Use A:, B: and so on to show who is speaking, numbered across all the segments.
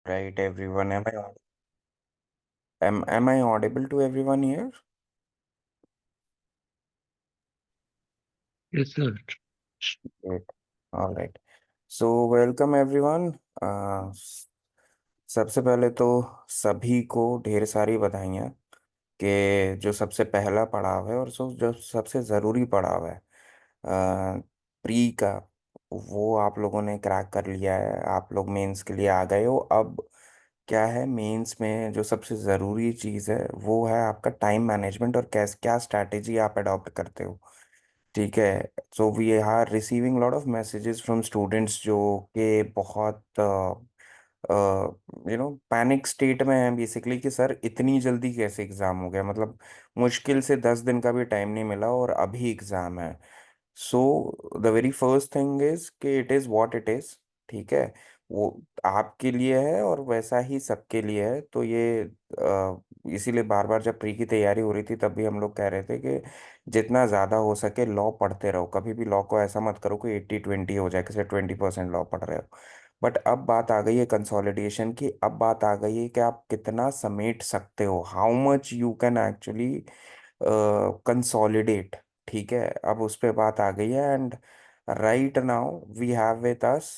A: Right, everyone. Am I audible to everyone here?
B: Yes, sir.
A: Great. All right. So welcome everyone. सबसे पहले तो सभी को ढेर सारी बधाइयाँ कि जो सबसे पहला पड़ाव है और जो सबसे ज़रूरी पड़ाव है प्री का, वो आप लोगों ने क्रैक कर लिया है। आप लोग मेंस के लिए आ गए हो। अब क्या है, मेंस में जो सबसे ज़रूरी चीज़ है वो है आपका टाइम मैनेजमेंट और कैस क्या स्ट्रैटेजी आप अडॉप्ट करते हो। ठीक है। So we are receiving lot of messages from students जो कि बहुत पैनिक स्टेट में है बेसिकली कि सर इतनी जल्दी कैसे एग्ज़ाम हो गया, मतलब मुश्किल से 10 दिन का भी टाइम नहीं मिला और अभी एग्ज़ाम है। So the very first thing is कि it is what it is. ठीक है। वो आपके लिए है और वैसा ही सबके लिए है। तो ये इसीलिए बार बार जब प्री की तैयारी हो रही थी तब भी हम लोग कह रहे थे कि जितना ज़्यादा हो सके लॉ पढ़ते रहो। कभी भी लॉ को ऐसा मत करो कि 80-20 हो जाए, किसी 20% लॉ पढ़ रहे हो। बट अब बात आ गई है कंसोलिडेशन की। अब बात आ गई है कि आप कितना समेट सकते हो, how much you can actually consolidate. ठीक है। अब उस पे बात आ गई है and right now we have with us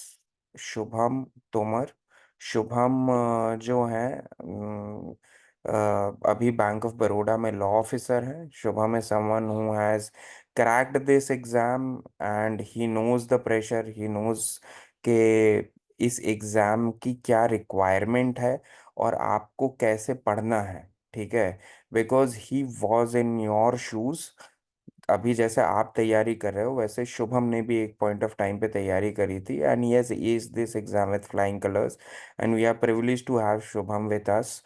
A: Shubham Tomar. Shubham जो है अभी बैंक ऑफ बड़ौदा में लॉ ऑफिसर है। Shubham is someone who has cracked this exam and he knows the pressure, he knows कि इस एग्जाम की क्या रिक्वायरमेंट है और आपको कैसे पढ़ना है। ठीक है। Because he was in your shoes. अभी जैसे आप तैयारी कर रहे हो वैसे शुभम ने भी एक पॉइंट ऑफ टाइम पे तैयारी करी थी and he has aced this exam with flying colours and we are privileged to have Shubham with us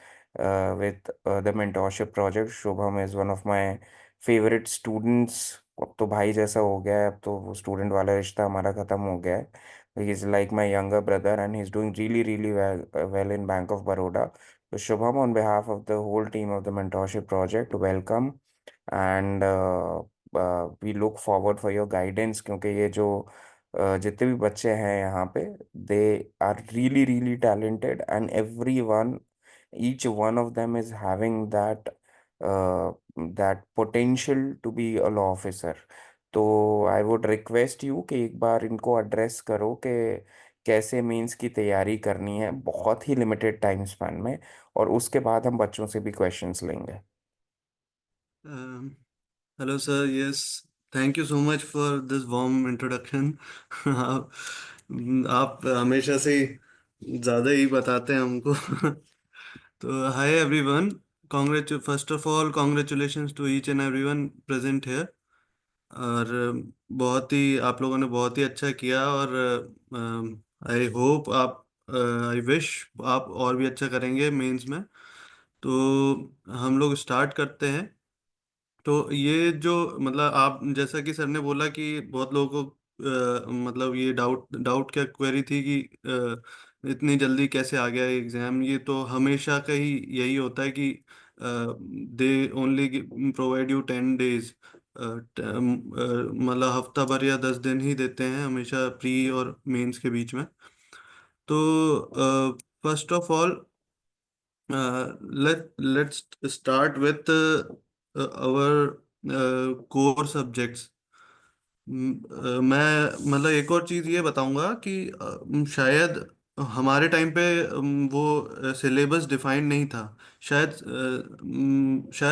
A: with the mentorship project. Shubham is one of my favorite students. अब तो भाई जैसा हो गया है, अब तो वो स्टूडेंट वाला रिश्ता हमारा खत्म हो गया है। He is like my younger brother and he is doing really really well in bank of Baroda. तो Shubham, on behalf of the whole team of the mentorship project, welcome and we look forward for your guidance. क्योंकि ये जो जितने भी बच्चे हैं यहाँ पे, they are really really talented and every one, each one of them is having that potential to be a law officer. तो आई वुड रिक्वेस्ट यू कि एक बार इनको एड्रेस करो कि कैसे मेंस की तैयारी करनी है बहुत ही लिमिटेड टाइम स्पैन में, और उसके बाद हम बच्चों से भी क्वेश्चंस लेंगे।
B: Hello sir, yes, thank you so much for this warm introduction. आप आप हमेशा से ही ज़्यादा ही बताते हैं हमको। तो hi everyone, congratu first of all congratulations to each and everyone present here. और बहुत ही आप लोगों ने बहुत ही अच्छा किया। और आई होप आप, आई विश आप और भी अच्छा करेंगे मेंस में। तो हम लोग स्टार्ट करते हैं। तो ये जो मतलब आप जैसा कि सर ने बोला कि बहुत लोगों को मतलब ये डाउट डाउट क्या क्वेरी थी कि इतनी जल्दी कैसे आ गया एग्जाम। ये तो हमेशा का ही यही होता है कि they only provide you 10 days, मतलब हफ्ता भर या 10 दिन ही देते हैं हमेशा प्री और मेंस के बीच में। तो first of all, let's start with our core subjects. मैं मतलब एक और चीज़ ये बताऊंगा कि शायद हमारे टाइम पे वो सिलेबस डिफाइंड नहीं था। शायद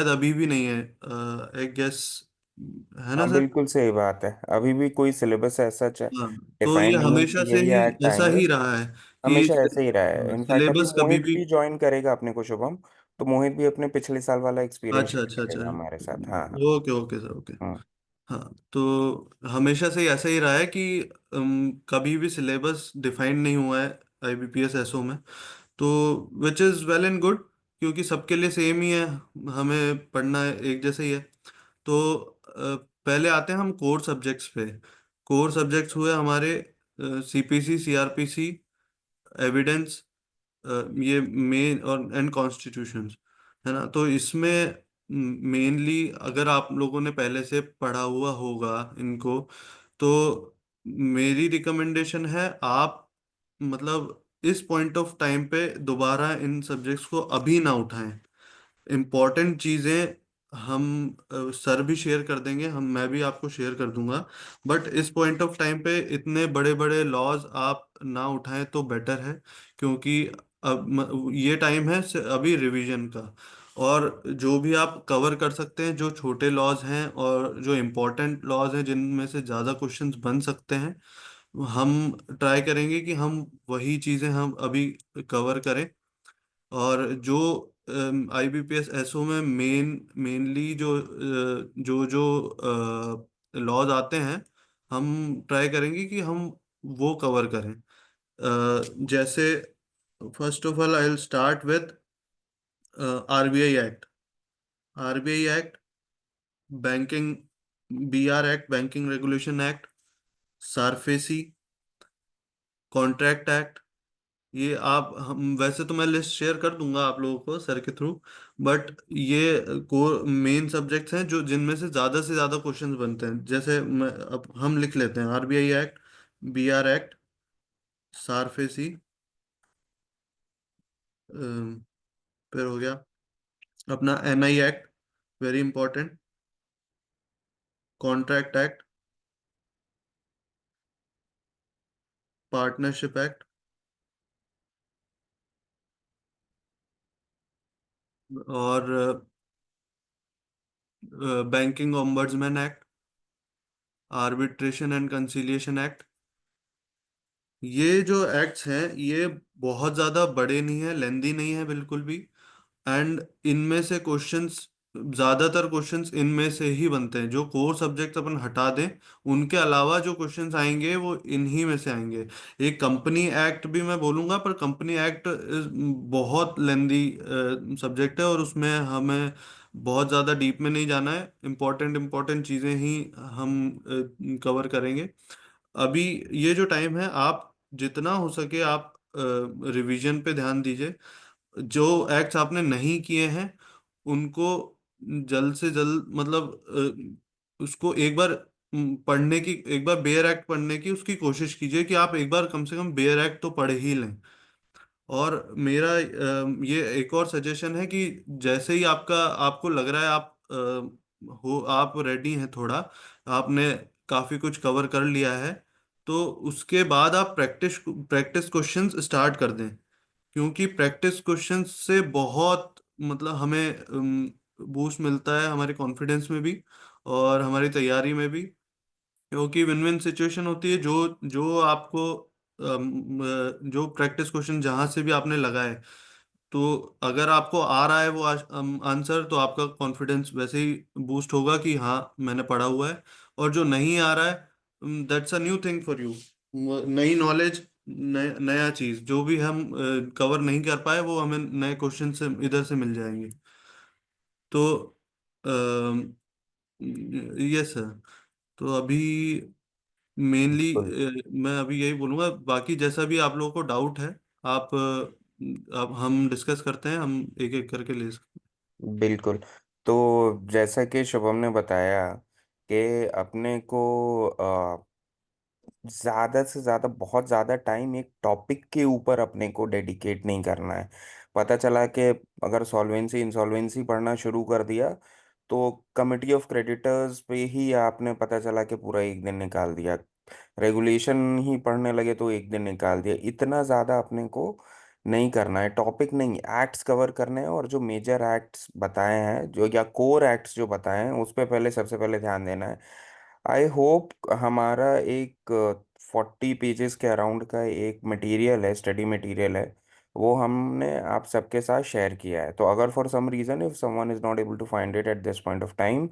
B: अभी भी नहीं है, आई गेस, है ना
A: हाँ,
B: सर?
A: बिल्कुल सही बात है। अभी भी कोई सिलेबस ऐसा
B: हाँ, तो
A: डिफाइन
B: ये
A: नहीं है
B: हमेशा
A: कि
B: से
A: यही
B: ही
A: एक्ट
B: ऐसा
A: आएंगे।
B: ही रहा है कि
A: हमेशा ऐसे ही रहा है। इनफैक्ट अभी
B: सिलेबस कभी
A: मोहित
B: भी।
A: भी ज्वाइन करेगा अपने को, शुभम। तो मोहित भी अपने पिछले साल वाला एक्सपीरियंस
B: अच्छा
A: शेयर
B: अच्छा अच्छा,
A: करेगा हमारे साथ। हाँ हाँ।
B: Okay okay sir, okay.
A: Hmm.
B: हाँ, तो हमेशा से ही ऐसा ही रहा है कि कभी भी सिलेबस डिफाइंड नहीं हुआ है आईबीपीएस एसओ में। तो which is well and good, क्योंकि सबके लिए सेम ही है, हमें पढ़ना एक जैसे ही है। तो पहले आते हैं हम कोर सब्जेक्ट्स पे। कोर सब्जेक्ट्स हुए हमारे सीपीसी, सीआरपीसी, एविडेंस, ये मेन और एंड कॉन्स्टिट्यूशंस, है ना? तो इसमें मेनली अगर आप लोगों ने पहले से पढ़ा हुआ होगा इनको, तो मेरी रिकमेंडेशन है आप मतलब इस पॉइंट ऑफ टाइम पे दोबारा इन सब्जेक्ट्स को अभी ना उठाएं। इम्पॉर्टेंट चीजें हम सर भी शेयर कर देंगे, हम मैं भी आपको शेयर कर दूंगा, बट इस पॉइंट ऑफ टाइम पे इतने बड़े बड़े लॉज आप ना उठाएं तो बेटर है। क्योंकि अब ये टाइम है अभी रिवीजन का। और जो भी आप कवर कर सकते हैं, जो छोटे लॉज हैं और जो इम्पोर्टेंट लॉज हैं जिनमें से ज़्यादा क्वेश्चंस बन सकते हैं, हम ट्राई करेंगे कि हम वही चीज़ें हम अभी कवर करें। और जो आईबीपीएस एसओ में मेनली जो जो लॉज आते हैं, हम ट्राई करेंगे कि हम वो कवर करें। जैसे first of all I will start with RBI act. RBI act, banking, BR act, banking regulation act, SARFAESI, contract act. ये आप हम वैसे तो मैं लिस्ट शेयर कर दूंगा आप लोगों को सर के थ्रू, बट ये को मेन सब्जेक्ट्स हैं जो जिनमें से ज्यादा क्वेश्चंस बनते हैं। जैसे मैं अब हम लिख लेते हैं RBI act, BR act, SARFAESI, फिर हो गया अपना NI act, very important, contract act, partnership act, और banking ombudsman act, arbitration and conciliation act. ये जो एक्ट्स हैं ये बहुत ज़्यादा बड़े नहीं हैं, लेंदी नहीं है बिल्कुल भी। एंड इनमें से क्वेश्चंस, ज़्यादातर क्वेश्चंस इनमें से ही बनते हैं। जो कोर सब्जेक्ट्स अपन हटा दें, उनके अलावा जो क्वेश्चंस आएंगे वो इन्हीं में से आएंगे। एक कंपनी एक्ट भी मैं बोलूँगा, पर कंपनी एक्ट बहुत लेंदी सब्जेक्ट है और उसमें हमें बहुत ज़्यादा डीप में नहीं जाना है। इम्पोर्टेंट इम्पोर्टेंट चीज़ें ही हम कवर करेंगे अभी। ये जो टाइम है, आप जितना हो सके आप रिवीजन पे ध्यान दीजिए। जो एक्ट्स आपने नहीं किए हैं उनको जल्द से जल्द, मतलब उसको एक बार पढ़ने की, एक बार बेयर एक्ट पढ़ने की उसकी कोशिश कीजिए कि आप एक बार कम से कम बेयर एक्ट तो पढ़ ही लें। और मेरा ये एक और सजेशन है कि जैसे ही आपको लग रहा है आप आप रेडी हैं थोड़ा, आपने काफी कुछ कवर कर लिया है, तो उसके बाद आप प्रैक्टिस प्रैक्टिस क्वेश्चंस स्टार्ट कर दें। क्योंकि प्रैक्टिस क्वेश्चंस से बहुत, मतलब हमें बूस्ट मिलता है हमारे कॉन्फिडेंस में भी और हमारी तैयारी में भी। क्योंकि विन विन सिचुएशन होती है। जो जो आपको जो प्रैक्टिस क्वेश्चन जहां से भी आपने लगाए, तो अगर आपको आ रहा है वो आंसर, तो आपका कॉन्फिडेंस वैसे ही बूस्ट होगा कि हाँ मैंने पढ़ा हुआ है। और जो नहीं आ रहा है, that's a new thing for you. नई नॉलेज, नया चीज जो भी हम कवर नहीं कर पाए वो हमें नए क्वेश्चन से इधर से मिल जाएंगे। तो यस सर। तो अभी मेनली
A: बिल्कुल।
B: मैं अभी यही बोलूंगा, बाकी जैसा भी आप लोगों को डाउट है, आप अब हम डिस्कस करते हैं, हम एक एक करके ले सकते
A: बिल्कुल। तो जैसा कि शुभम ने बताया कि अपने को ज्यादा से ज्यादा बहुत ज्यादा टाइम एक टॉपिक के ऊपर अपने को डेडिकेट नहीं करना है। पता चला कि अगर सॉल्वेंसी इंसॉल्वेंसी पढ़ना शुरू कर दिया तो कमिटी ऑफ क्रेडिटर्स पे ही आपने पता चला कि पूरा एक दिन निकाल दिया। रेगुलेशन ही पढ़ने लगे तो एक दिन निकाल दिया। इतना ज्यादा अपने को नहीं करना है, टॉपिक नहीं, एक्ट्स कवर करने हैं। और जो मेजर एक्ट्स बताए हैं, जो या कोर एक्ट्स जो बताए हैं, उस पे पहले सबसे पहले ध्यान देना है। आई होप हमारा एक 40 पेजेस के अराउंड का एक मटेरियल है, स्टडी मटेरियल है, वो हमने आप सबके साथ शेयर किया है। तो अगर for some reason if someone is not able to find it at this point of time,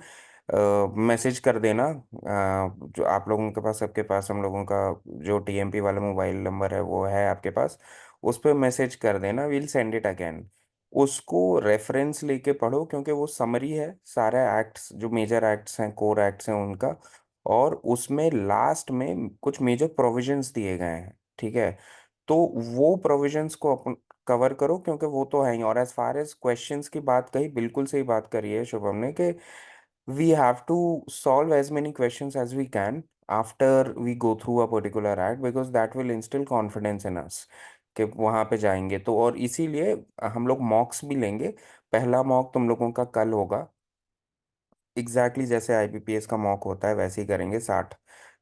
A: message कर देना। जो आप लोगों के पास, सबके पास, हम लोगों का जो टीएमपी वाला मोबाइल नंबर है वो है आपके पास, उस पर मैसेज कर देना, वील सेंड इट अगेन। उसको रेफरेंस लेके पढ़ो क्योंकि वो समरी है सारे एक्ट्स, जो मेजर एक्ट्स हैं, कोर एक्ट्स हैं उनका। और उसमें लास्ट में कुछ मेजर प्रोविजंस दिए गए हैं, ठीक है। तो वो प्रोविजंस को अपन कवर करो क्योंकि वो तो है ही। और एज फार एज क्वेश्चंस की बात कही, बिल्कुल सही बात करी है शुभम ने कि we have to solve as many questions as we can after we go through a particular act, because that will instill confidence in us कि वहां पे जाएंगे तो। और इसीलिए हम लोग मॉक्स भी लेंगे। पहला मॉक तुम लोगों का कल होगा। एग्जैक्टली जैसे आईबीपीएस का मॉक होता है वैसे ही करेंगे, 60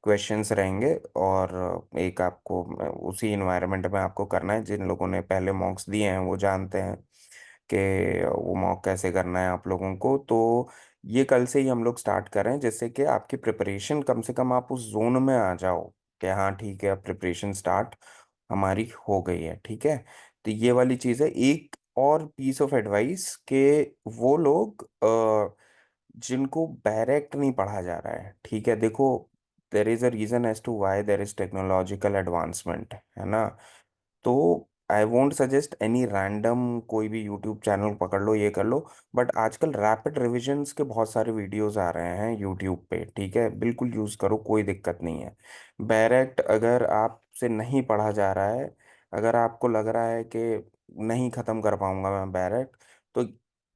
A: क्वेश्चंस रहेंगे। और एक आपको उसी इन्वायरमेंट में आपको करना है। जिन लोगों ने पहले मॉक्स दिए हैं वो जानते हैं कि वो मॉक कैसे करना है आप लोगों को। तो ये कल से ही हम लोग स्टार्ट कर रहे हैं, जिससे कि आपकी प्रिपरेशन कम से कम आप उस जोन में आ जाओ कि हाँ ठीक है, अब प्रिपरेशन स्टार्ट हमारी हो गई है। ठीक है, तो ये वाली चीज़ है। एक और पीस ऑफ एडवाइस कि वो लोग जिनको डायरेक्ट नहीं पढ़ा जा रहा है, ठीक है, देखो, there is a reason as to why there is technological advancement, है ना। तो I won't suggest any random कोई भी यूट्यूब चैनल पकड़ लो, ये कर लो। बट आजकल रैपिड रिविजन्स के बहुत सारे वीडियोस आ रहे हैं यूट्यूब पे, ठीक है, बिल्कुल यूज़ करो, कोई दिक्कत नहीं है। डायरेक्ट अगर आपसे नहीं पढ़ा जा रहा है, अगर आपको लग रहा है कि नहीं ख़त्म कर पाऊंगा मैं डायरेक्ट, तो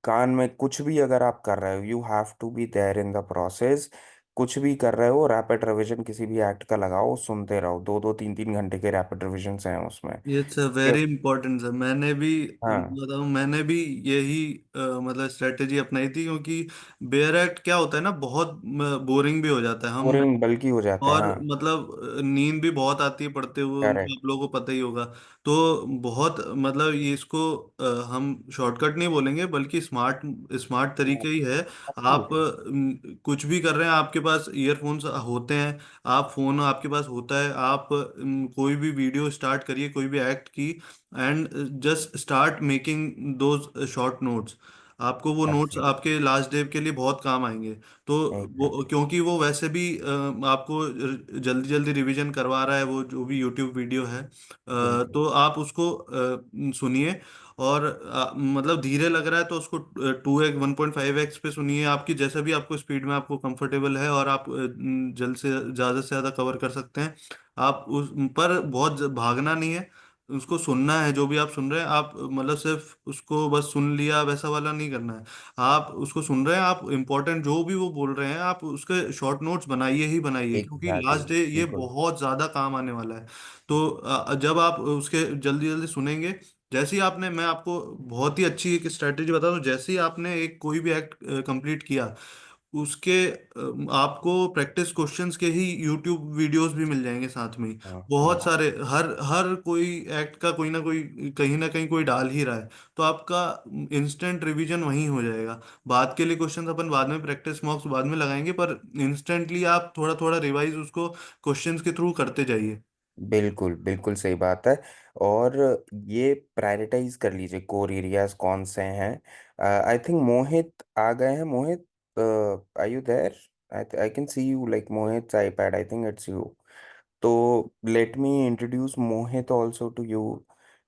A: कान में कुछ भी अगर आप कर रहे हो, you have to be there in the process. कुछ भी कर रहे हो, रैपिड रिवीजन किसी भी एक्ट का लगाओ, सुनते रहो, 2-2 3-3 घंटे के रैपिड रिविजन्स हैं उसमें।
B: इट्स अ
A: ये-
B: वेरी इंपॉर्टेंट सर। मैंने भी
A: हाँ,
B: बताऊं, मैंने भी यही मतलब स्ट्रेटेजी अपनाई थी, क्योंकि बेयर एक्ट क्या होता है ना, बहुत बोरिंग भी हो जाता है हम।
A: बोरिंग बल्कि हो जाते हैं,
B: और
A: हाँ।
B: मतलब नींद भी बहुत आती है पढ़ते हुए उनको,
A: करेक्ट।
B: आप लोगों को पता ही होगा। तो बहुत मतलब ये इसको हम शॉर्टकट नहीं बोलेंगे, बल्कि स्मार्ट स्मार्ट तरीके ही है। आप कुछ भी कर रहे हैं, आपके पास ईयरफोन्स होते हैं, आप फोन आपके पास होता है, आप कोई भी वीडियो स्टार्ट करिए, कोई भी एक्ट की, and just start making those short notes. आपको वो नोट्स
A: एब्सोल्युटली।
B: आपके लास्ट डे के लिए बहुत काम आएंगे। तो वो,
A: एग्जैक्टली।
B: क्योंकि वो वैसे भी आपको जल्दी जल्दी रिवीजन करवा रहा है, वो जो भी यूट्यूब वीडियो है,
A: बिल्कुल।
B: तो आप उसको सुनिए। और मतलब धीरे लग रहा है तो उसको 2x 1.5x पे सुनिए, आपकी जैसा भी आपको स्पीड में आपको कंफर्टेबल है, और आप जल्द से ज़्यादा कवर कर सकते हैं। आप उस पर बहुत भागना नहीं है, उसको सुनना है। जो भी आप सुन रहे हैं, आप मतलब सिर्फ उसको बस सुन लिया वैसा वाला नहीं करना है। आप उसको सुन रहे हैं, आप इम्पोर्टेंट जो भी वो बोल रहे हैं, आप उसके शॉर्ट नोट्स बनाइए ही बनाइए, क्योंकि
A: एग्जैक्टली।
B: लास्ट डे ये
A: बिल्कुल।
B: बहुत ज़्यादा काम आने वाला है। तो जब आप उसके जल्दी जल्दी सुनेंगे, जैसे ही आपने, मैं आपको बहुत ही अच्छी एक स्ट्रेटेजी बता दूं, जैसे ही आपने एक कोई भी एक्ट कंप्लीट किया, उसके आपको प्रैक्टिस क्वेश्चंस के ही यूट्यूब वीडियोस भी मिल जाएंगे साथ में ही।
A: हाँ,
B: बहुत
A: हाँ।
B: सारे, हर हर कोई एक्ट का कोई ना कोई कहीं ना कहीं कोई डाल ही रहा है। तो आपका इंस्टेंट रिवीजन वहीं हो जाएगा। बाद के लिए क्वेश्चंस अपन बाद में, प्रैक्टिस मॉक्स बाद में लगाएंगे, पर इंस्टेंटली आप थोड़ा थोड़ा रिवाइज उसको क्वेश्चंस के थ्रू करते जाइए।
A: बिल्कुल बिल्कुल सही बात है। और ये प्रायोरिटाइज कर लीजिए कोर एरियाज कौन से हैं। आई थिंक मोहित आ गए हैं। Mohit, are you there? I can see you, like Mohit iPad, I think it's you. तो let me introduce Mohit also to you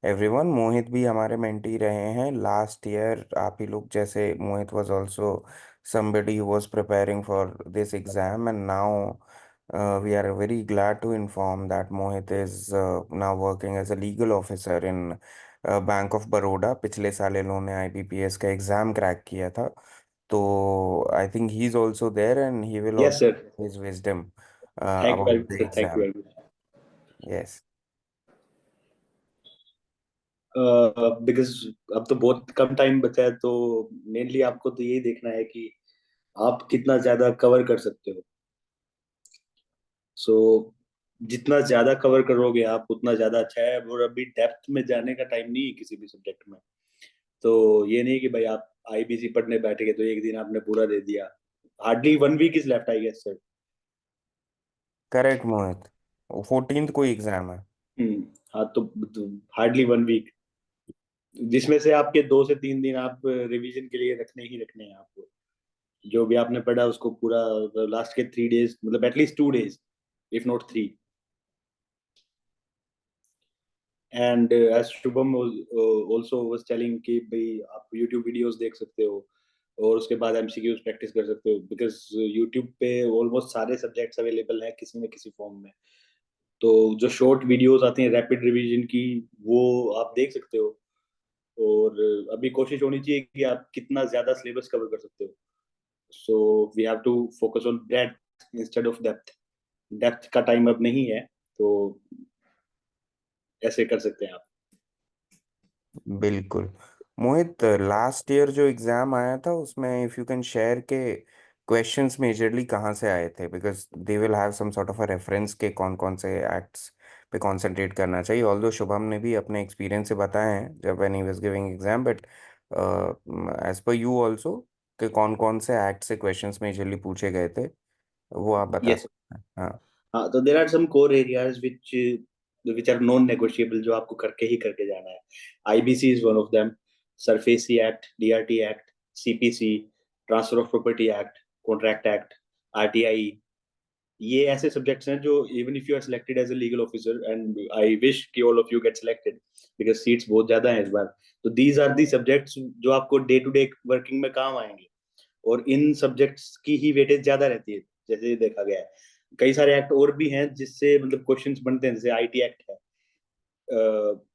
A: everyone. Mohit भी हमारे मेंटी रहे हैं लास्ट ईयर। आप ही लोग जैसे Mohit was also somebody who was preparing for this exam, and now we are very glad to inform that Mohit is now working as a legal officer in bank of Baroda. पिछले साल इन्होंने IBPS का exam crack किया था। तो I think he is also there and he will
C: Yes, sir.
A: Also his wisdom
C: Thank you very
A: about
C: much,
A: the
C: sir. Thank you
A: exam.
C: very much.
A: Yes.
C: Because अब तो बहुत कम time बचा है, तो mainly आपको तो यही देखना है कि आप कितना ज्यादा कवर कर सकते हो। सो जितना ज्यादा कवर करोगे आप, उतना ज्यादा अच्छा है। और अभी डेप्थ में जाने का टाइम नहीं है किसी भी सब्जेक्ट में। तो ये नहीं कि भाई आप आईबीसी पढ़ने बैठे गए तो एक दिन आपने पूरा दे दिया। Hardly 1 week is left, I guess sir.
A: Correct Mohit, 14th को एग्जाम है।
C: हाँ, तो हार्डली 1 वीक, जिसमें से आपके 2 से 3 दिन आप रिवीजन के लिए रखने ही रखने हैं आपको। जो भी आपने पढ़ा उसको पूरा, लास्ट के 3 डेज, मतलब at least 2 days, if not 3। And as Shubham also was telling कि भाई आप यूट्यूब वीडियोस देख सकते हो, और उसके बाद एमसीक्यूज प्रैक्टिस कर सकते हो, बिकॉज यूट्यूब पे ऑलमोस्ट सारे सब्जेक्ट्स अवेलेबल हैं किसी न किसी फॉर्म में। तो जो शॉर्ट वीडियोस आती हैं रैपिड रिवीजन की, वो आप देख सकते हो। और अभी कोशिश होनी चाहिए कि आप कितना ज्यादा सिलेबस कवर कर सकते हो। So we have to focus on breadth instead of depth. Depth का टाइम अब नहीं है, तो ऐसे कर सकते हैं आप।
A: बिल्कुल। मोहित, लास्ट ईयर जो एग्जाम आया था उसमें इफ यू कैन शेयर के क्वेश्चंस मेजरली कहाँ से आए थे, because they will have some sort of a reference के कौन कौन से एक्ट्स पे कंसंट्रेट करना चाहिए। ऑल्दो शुभम ने भी अपने एक्सपीरियंस से बताए हैं जब when he was giving exam, but as per you also कि कौन कौन से एक्ट से क्वेश्चंस मेजरली पूछे गए थे, वो आप बता
C: यस।
A: सकते हैं। हाँ।
C: हाँ, तो there are some core areas which are non negotiable, जो आपको करके जाना है। IBC is one of them, SARFAESI act, DRT act, CPC, transfer of property act, contract act, RTI. ये ऐसे सब्जेक्ट्स हैं जो even if you are selected as a legal officer, and I wish कि all of you get selected because seats बहुत ज्यादा हैं इस बार। तो दीज आर दी सब्जेक्ट्स जो आपको डे टू डे वर्किंग में काम आएंगे, और इन सब्जेक्ट्स की ही वेटेज ज्यादा रहती है, जैसे देखा गया है। कई सारे एक्ट और भी हैं जिससे मतलब क्वेश्चंस बनते हैं, जैसे आईटी एक्ट है।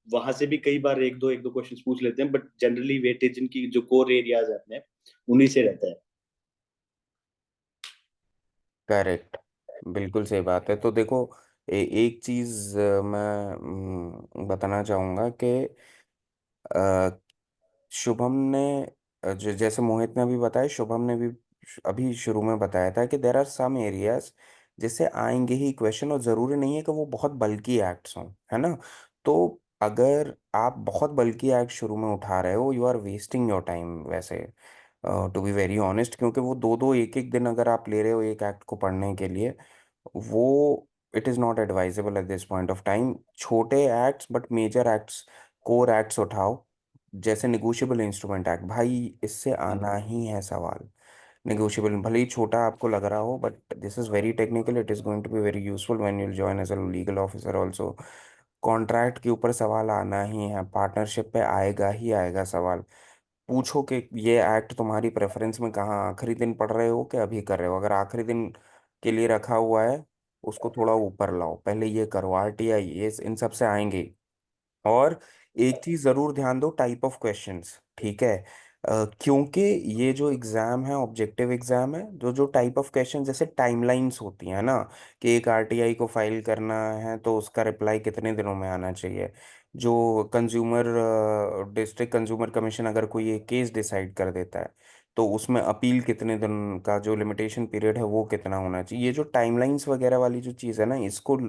C: वहां से भी कई बार एक दो क्वेश्चंस पूछ लेते हैं, बट जनरली वेटेज इनकी जो कोर एरियाज है अपने, उन्हीं से रहता है।
A: करेक्ट। बिल्कुल सही बात है। तो देखो, एक चीज मैं बताना चाहूंगा कि शुभम ने जैसे मोहित ने अभी बताया, शुभम ने भी अभी शुरू में बताया था कि देर आर सम एरियाज जिससे आएंगे ही क्वेश्चन, और ज़रूरी नहीं है कि वो बहुत बल्कि एक्ट्स हों, है ना। तो अगर आप बहुत बल्कि एक्ट शुरू में उठा रहे हो, you are wasting your time वैसे, टू बी वेरी ऑनेस्ट, क्योंकि वो दो दो एक एक दिन अगर आप ले रहे हो एक एक्ट को पढ़ने के लिए, वो it is not advisable at this point of time. छोटे acts but major acts, core acts उठाओ। जैसे निगोशिएबल इंस्ट्रूमेंट एक्ट, भाई इससे आना ही है सवाल। नेगोशिएबल भले ही छोटा आपको लग रहा हो, but this is very technical, it is going to be very useful when you join as a legal officer also. Contract के ऊपर सवाल आना ही है, पार्टनरशिप पे आएगा ही आएगा सवाल। पूछो कि ये एक्ट तुम्हारी प्रेफरेंस में कहाँ आखिरी दिन पढ़ रहे हो कि अभी कर रहे हो। अगर आखिरी दिन के लिए रखा हुआ है, उसको थोड़ा ऊपर लाओ, पहले ये करो। आरटीआई ये इन सब से आएंगे। और एक चीज जरूर ध्यान दो, टाइप ऑफ क्वेश्चंस, ठीक है। क्योंकि ये जो एग्जाम है ऑब्जेक्टिव एग्जाम है, जो जो टाइप ऑफ क्वेश्चन, जैसे टाइमलाइंस होती है ना, कि एक आरटीआई को फाइल करना है तो उसका रिप्लाई कितने दिनों में आना चाहिए। जो कंज्यूमर डिस्ट्रिक्ट कंज्यूमर कमीशन अगर कोई एक केस डिसाइड कर देता है, तो उसमें अपील कितने दिन का जो लिमिटेशन पीरियड है वो कितना होना चाहिए। ये जो टाइमलाइंस वगैरह वाली जो चीज़ है ना, इसको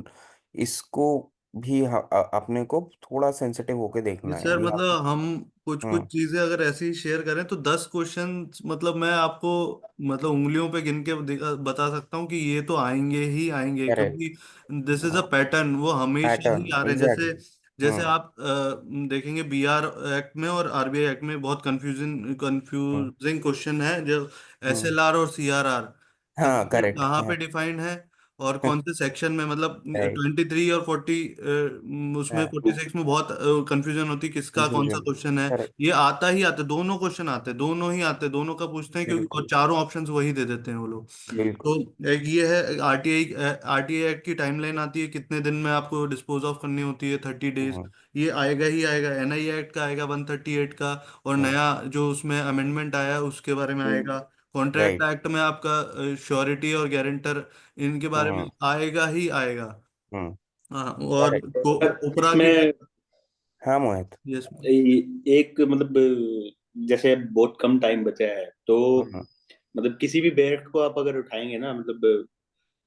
A: इसको भी अपने को थोड़ा सेंसिटिव होके
B: जी
A: देखना है,
B: सर,
A: ये आप।
B: मतलब हम कुछ कुछ
A: हम्म।
B: चीजें अगर ऐसे ही शेयर करें तो 10 क्वेश्चन, मतलब मैं आपको मतलब उंगलियों पे गिन के बता सकता हूँ कि ये तो आएंगे ही आएंगे,
A: करेक्ट।
B: क्योंकि दिस इज अ पैटर्न, वो हमेशा ही
A: पैटर्न
B: आ रहे हैं। जैसे
A: एग्जैक्टली।
B: जैसे
A: हम्म।
B: आप देखेंगे बीआर एक्ट में और आरबीआई एक्ट में बहुत
A: हम्म।
B: कंफ्यूजिंग क्वेश्चन है, जो
A: हम्म।
B: एसएलआर और सीआरआर
A: हाँ करेक्ट
B: कहाँ
A: है।
B: पे डिफाइंड है, और कौन से सेक्शन में, मतलब
A: राइट।
B: 23 और 40, उसमें
A: हाँ।
B: 46 में बहुत कंफ्यूजन होती है किसका कौन सा
A: कंफ्यूजन।
B: क्वेश्चन है।
A: करेक्ट।
B: ये आता ही आता है, दोनों क्वेश्चन आते हैं, दोनों ही आते हैं, दोनों का पूछते हैं, क्योंकि और
A: बिल्कुल।
B: चारों ऑप्शंस वही दे देते हैं वो लोग। तो
A: बिल्कुल।
B: एक ये है आरटीआई, आरटीआई एक्ट की टाइमलाइन आती है, कितने दिन में आपको डिस्पोज ऑफ करनी होती है, 30 डेज।
A: हम्म।
B: ये आएगा ही आएगा। एनआई एक्ट का आएगा 138 का, और
A: हम्म।
B: नया जो उसमें अमेंडमेंट आया है उसके बारे में आएगा। Contract
A: right.
B: एक्ट में आपका श्योरिटी और गारंटर, इनके बारे में
A: हम्म।
B: आएगा ही आएगा।
A: हम्म।
B: हाँ, और
A: करेक्ट।
B: कोपरा की
C: इसमें
B: टाइम।
C: हाँ,
A: मोहित।
B: यस।
C: एक मतलब जैसे बहुत कम टाइम बचा है, तो
A: हम्म।
C: मतलब किसी भी बैट को आप अगर उठाएंगे ना, मतलब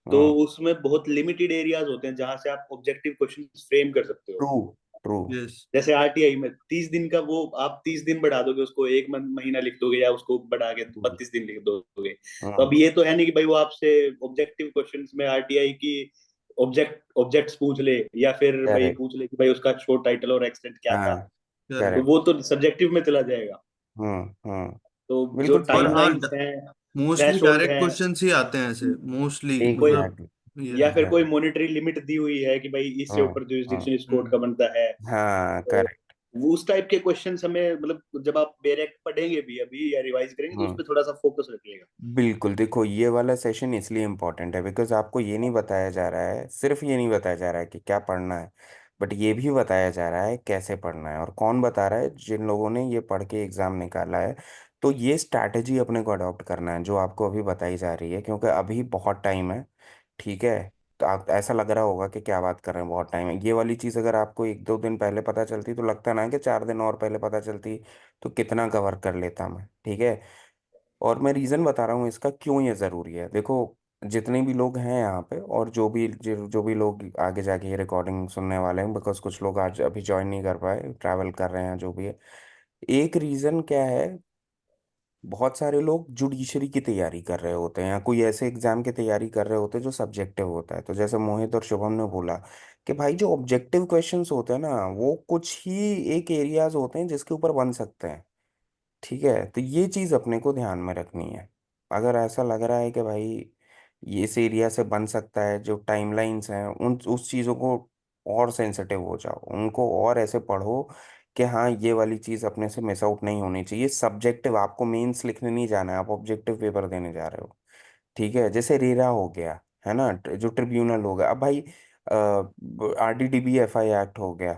C: तो
A: हम्म।
C: उसमें बहुत लिमिटेड एरियाज होते हैं जहां से आप ऑब्जेक्टिव क्वेश्चन फ्रेम कर सकते हो।
A: ट्रू। ट्रू।
C: जैसे आरटीआई में 30 दिन का, वो आप 30 दिन बढ़ा दोगे, उसको एक महीना लिख दोगे, या उसको बढ़ा के 32 दिन लिख दोगे। तो अब
A: हम्म।
C: ये तो है नहीं कि भाई वो आपसे ऑब्जेक्टिव क्वेश्चंस में आरटीआई की ऑब्जेक्ट्स पूछ ले, या फिर भाई
A: करेक्ट।
C: पूछ ले कि भाई उसका शोर्ट टाइटल और एक्सटेंट क्या था।
A: हाँ।
C: तो
B: करेक्ट।
C: वो तो सब्जेक्टिव में चला जाएगा। तो जो
A: बिल्कुल
B: और
A: ट्रू।
B: हाँ,
C: टाइमलाइंस हैं,
B: मोस्टली
C: थ्रेशोल्ड
B: डायरेक्ट
C: हैं,
B: क्वेश्चंस ही आते हैं ऐसे, मोस्टली मतलब।
C: कोई
A: एग्जैक्टली।
B: ये
C: या फिर कोई
A: एग्जैक्टली।
C: मॉनेटरी लिमिट दी हुई है कि भाई इससे
A: हम्म।
C: ऊपर
A: हम्म।
C: जुरिस्डिक्शन इस कोर्ट
B: हम्म।
C: का बनता है।
A: हाँ
C: तो
A: करेक्ट।
C: वो उस टाइप के क्वेश्चंस हमें, मतलब जब आप डायरेक्ट पढ़ेंगे भी अभी या रिवाइज करेंगे, तो उस
A: हम्म।
C: पर थोड़ा सा फोकस रखिएगा।
A: बिल्कुल। देखो, ये वाला सेशन इसलिए इम्पोर्टेंट है बिकॉज आपको ये नहीं बताया जा रहा है, सिर्फ ये नहीं बताया जा रहा है कि क्या पढ़ना है, बट ये भी बताया जा रहा है कैसे पढ़ना है। और कौन बता रहा है? जिन लोगों ने ये पढ़ के एग्जाम निकाला है। तो ये स्ट्रैटेजी अपने को अडॉप्ट करना है जो आपको अभी बताई जा रही है, क्योंकि अभी बहुत टाइम है, ठीक है। तो आप ऐसा लग रहा होगा कि क्या बात कर रहे हैं, बहुत टाइम है। ये वाली चीज़ अगर आपको 1-2 दिन पहले पता चलती तो लगता ना कि 4 दिन और पहले पता चलती तो कितना कवर कर लेता मैं, ठीक है। और मैं रीज़न बता रहा हूँ इसका क्यों ये ज़रूरी है। देखो, जितने भी लोग हैं यहाँ पे और जो भी लोग आगे जाके ये रिकॉर्डिंग सुनने वाले हैं, बिकॉज कुछ लोग आज अभी ज्वाइन नहीं कर पाए, ट्रैवल कर रहे हैं, जो भी है, एक रीज़न क्या है, बहुत सारे लोग जुडिशरी की तैयारी कर रहे होते हैं या कोई ऐसे एग्जाम की तैयारी कर रहे होते हैं जो सब्जेक्टिव होता है। तो जैसे मोहित और शुभम ने बोला कि भाई जो ऑब्जेक्टिव क्वेश्चंस होते हैं ना, वो कुछ ही एक एरियाज होते हैं जिसके ऊपर बन सकते हैं, ठीक है। तो ये चीज़ अपने को ध्यान में रखनी है। अगर ऐसा लग रहा है कि भाई ये इस एरिया से बन सकता है, जो टाइमलाइंस हैं उन उस चीज़ों को और सेंसिटिव हो जाओ, उनको और ऐसे पढ़ो कि हाँ ये वाली चीज़ अपने से मिस आउट नहीं होनी चाहिए। सब्जेक्टिव, आपको मेंस लिखने नहीं जाना है, आप ऑब्जेक्टिव पेपर देने जा रहे हो, ठीक है। जैसे रेरा हो गया, है ना, जो ट्रिब्यूनल हो गया, अब भाई RDDB FI एक्ट हो गया।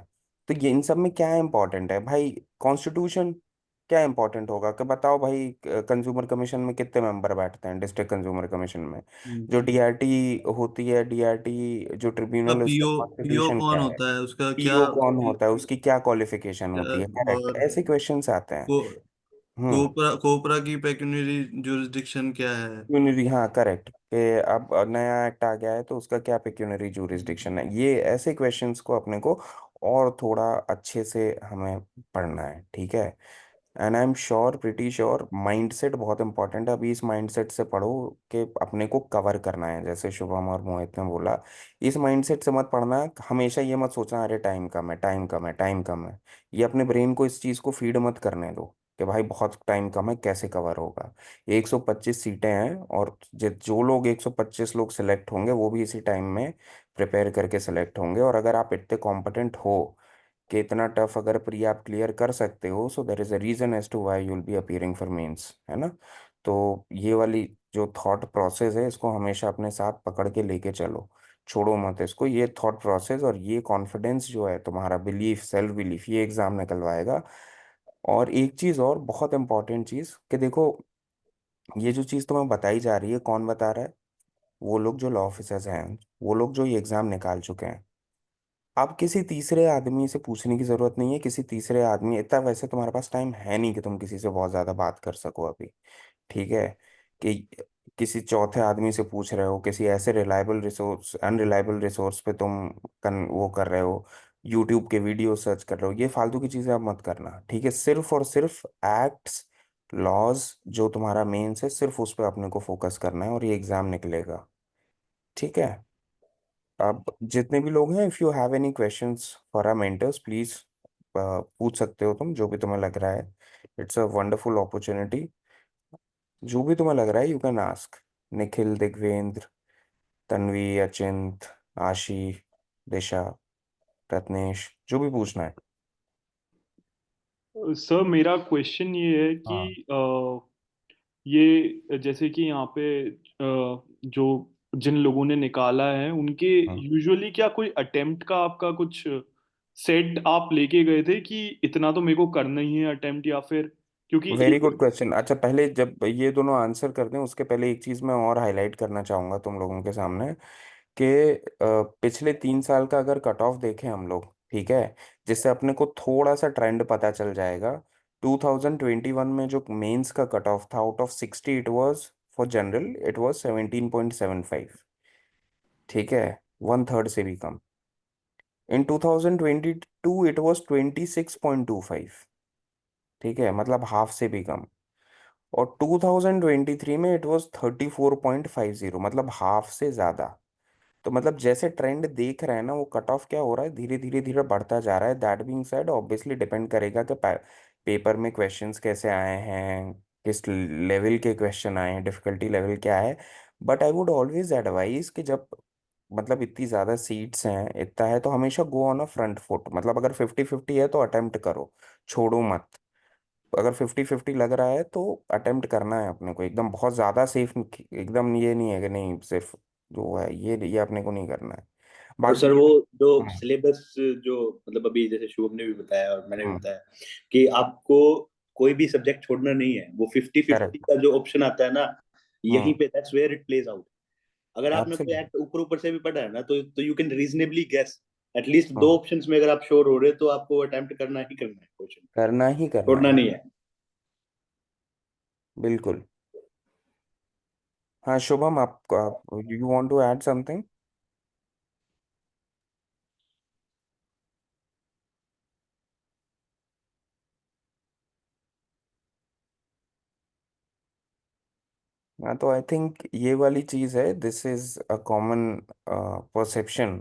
A: तो ये इन सब में क्या इंपॉर्टेंट है भाई, कॉन्स्टिट्यूशन क्या इंपॉर्टेंट होगा कि बताओ भाई, कंज्यूमर कमीशन में कितने मेंबर बैठते हैं, डिस्ट्रिक्ट कंज्यूमर कमीशन में। जो DRT होती है, DRT जो
B: उसका
A: ट्रिब्यूनल है, उसका
B: पीओ पीओ
A: कॉन्स्टिट्यूशन
B: कौन
A: क्या है,
B: होता है, उसका क्या
A: पीओ कौन होता है, उसकी क्या क्वालिफिकेशन होती है, करेक्ट,
B: और
A: ऐसे क्वेश्चंस आते हैं।
B: को
A: हम्म।
B: कोपरा कोपरा की पेक्यूनरी जुरिस्डिक्शन क्या है?
A: पेक्यूनरी, हाँ करेक्ट, कि अब नया एक्ट आ गया है तो उसका क्या पेक्यूनरी जूरिसडिक्शन है, ये ऐसे क्वेश्चंस को अपने को और थोड़ा अच्छे से हमें पढ़ना है, ठीक है। And I am sure, pretty sure, mindset बहुत इंपॉर्टेंट है। अभी इस माइंडसेट से पढ़ो कि अपने को कवर करना है, जैसे शुभम और मोहित ने बोला। इस माइंडसेट से मत पढ़ना, हमेशा ये मत सोचना अरे टाइम कम है, टाइम कम है, टाइम कम है। ये अपने ब्रेन को इस चीज़ को फीड मत करने दो कि भाई बहुत टाइम कम है, कैसे कवर होगा। 125 सीटें हैं और जो लोग 125 लोग सिलेक्ट होंगे वो भी इसी टाइम में प्रिपेयर करके सिलेक्ट होंगे। और अगर आप इतने कॉम्पिटेंट हो कि इतना टफ अगर प्री आप क्लियर कर सकते हो, so there is a reason as to why you will be appearing for mains, है ना। तो ये वाली जो थॉट प्रोसेस है, इसको हमेशा अपने साथ पकड़ के लेके चलो, छोड़ो मत इसको। ये थॉट प्रोसेस और ये कॉन्फिडेंस जो है तुम्हारा, बिलीफ, सेल्फ बिलीफ, ये एग्जाम निकलवाएगा। और एक चीज़ और बहुत इंपॉर्टेंट चीज़ कि देखो, ये जो चीज़ तुम्हें बताई जा रही है, कौन बता रहा है, वो लोग जो लॉ ऑफिसर्स हैं, वो लोग जो ये एग्ज़ाम निकाल चुके हैं। अब किसी तीसरे आदमी से पूछने की ज़रूरत नहीं है, किसी तीसरे आदमी, इतना वैसे तुम्हारे पास टाइम है नहीं कि तुम किसी से बहुत ज़्यादा बात कर सको अभी, ठीक है। कि किसी चौथे आदमी से पूछ रहे हो, किसी ऐसे रिलायबल रिसोर्स, अनरिलायबल रिसोर्स पे तुम वो कर रहे हो, यूट्यूब के वीडियो सर्च कर रहे हो, ये फालतू की चीज़ें आप मत करना, ठीक है। सिर्फ और सिर्फ एक्ट्स, लॉज, जो तुम्हारा मेंस है, सिर्फ उस पर अपने को फोकस करना है और ये एग्ज़ाम निकलेगा, ठीक है। अब जितने भी लोग हैं, if you have any questions for our mentors, please पूछ सकते हो तुम, जो भी तुम्हें लग रहा है। It's a wonderful opportunity. जो भी तुम्हें लग रहा है you can ask. Nikhil, Digvendra, Tanvi, Achint, Aashi, Disha, Ratnesh, जो भी पूछना है।
D: सर मेरा क्वेश्चन ये है कि
A: हाँ।
D: ये जैसे कि यहाँ पे जो जिन लोगों ने निकाला है उनके यूजुअली क्या कोई अटेम्प्ट का आपका कुछ सेट आप लेके गए थे कि इतना तो मेरे को करना ही है अटेम्प्ट, या फिर क्योंकि
A: वेरी
D: एक।
A: Good question. अच्छा, पहले जब ये दोनों आंसर कर दें उसके पहले एक चीज़ मैं और हाईलाइट करना चाहूँगा तुम लोगों के सामने कि पिछले 3 साल का अगर कट ऑफ देखें हम लोग, ठीक है, जिससे अपने को थोड़ा सा ट्रेंड पता चल जाएगा। 2021 में जो मेंस का कट ऑफ था, out of 60 it was, for general it was 17.75, ठीक है, 1/3 से भी कम। इन 2022 इट वाज 26.25, ठीक है, मतलब हाफ से भी कम। और 2023 में इट वाज 34.50, मतलब हाफ से ज़्यादा। तो मतलब जैसे ट्रेंड देख रहे हैं ना, वो कट ऑफ क्या हो रहा है, धीरे धीरे धीरे बढ़ता जा रहा है। That being said, obviously depend करेगा कि पेपर में क्वेश्चंस कैसे आए हैं, किस लेवल के क्वेश्चन आए हैं, डिफिकल्टी लेवल क्या है। But I would always advise कि जब मतलब इतनी ज़्यादा सीट्स हैं, इतना है, तो हमेशा go on a front foot. मतलब अगर 50-50 है तो अटेम्प्ट करो, छोड़ो मत। अगर 50-50 लग रहा है तो अटेम्प्ट करना है अपने को, एकदम बहुत ज़्यादा सेफ, एकदम ये नहीं है कि नहीं सिर्फ जो है ये अपने को नहीं करना है।
C: और
A: बाकी
C: सर वो जो
A: हम्म,
C: सिलेबस, जो मतलब अभी जैसे शुभम ने भी बताया और मैंने भी
A: हम्म,
C: बताया कि आपको कोई भी सब्जेक्ट छोड़ना नहीं है, वो 50-50
A: करेक्ट।
C: का जो ऑप्शन आता है ना, यहीं
A: हम्म।
C: पे that's where it plays out. अगर आपने कोई
A: एब्सोल्युटली।
C: एक्ट ऊपर ऊपर से भी पढ़ा है ना, तो you can reasonably guess at least दो ऑप्शंस में। अगर आप श्योर हो रहे तो आपको अटेम्प्ट करना ही करना है क्वेश्चन,
A: करना ही करना
C: छोड़ना
A: है।
C: नहीं है।
A: बिल्कुल। हाँ शुभम, आप you want to add something? हाँ, तो आई थिंक ये वाली चीज है, this is a common perception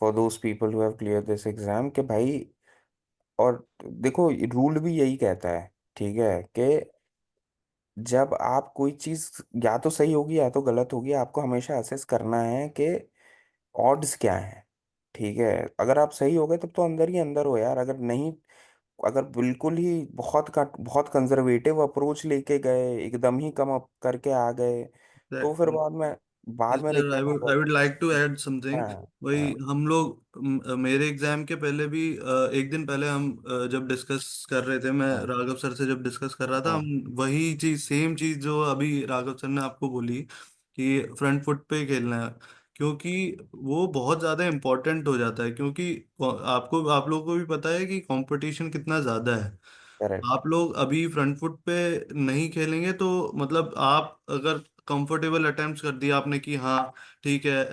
A: for those people who have clear this exam, कि भाई, और देखो रूल भी यही कहता है, ठीक है, कि जब आप कोई चीज या तो सही होगी या तो गलत होगी, आपको हमेशा असेस करना है कि ऑड्स क्या है। ठीक है, अगर आप सही हो गए तब तो अंदर ही अंदर हो यार, अगर नहीं, अगर बिल्कुल ही बहुत कंजर्वेटिव अप्रोच लेके गए, एकदम ही कम अप करके आ गए, तो फिर बाद
B: यस
A: में
B: सर,
A: रिग्रेट होगा
B: आई वुड
A: कि
B: लाइक टू ऐड समथिंग।
A: हाँ।
B: वही
A: हाँ।
B: हम लोग मेरे एग्जाम के पहले भी एक दिन पहले हम जब डिस्कस कर रहे थे, मैं
A: हाँ।
B: राघव सर से जब डिस्कस कर रहा था,
A: हाँ।
B: हम वही चीज, सेम चीज जो अभी राघव सर ने आपको बोली कि फ्रंट फुट पे खेलना है, क्योंकि वो बहुत ज्यादा इम्पोर्टेंट हो जाता है। क्योंकि आप लोगों को भी पता है कि कंपटीशन कितना ज्यादा है।
A: करेक्ट।
B: आप लोग अभी फ्रंट फुट पे नहीं खेलेंगे तो मतलब आप अगर कंफर्टेबल अटेम्प्ट्स कर दिया आपने कि हाँ ठीक है,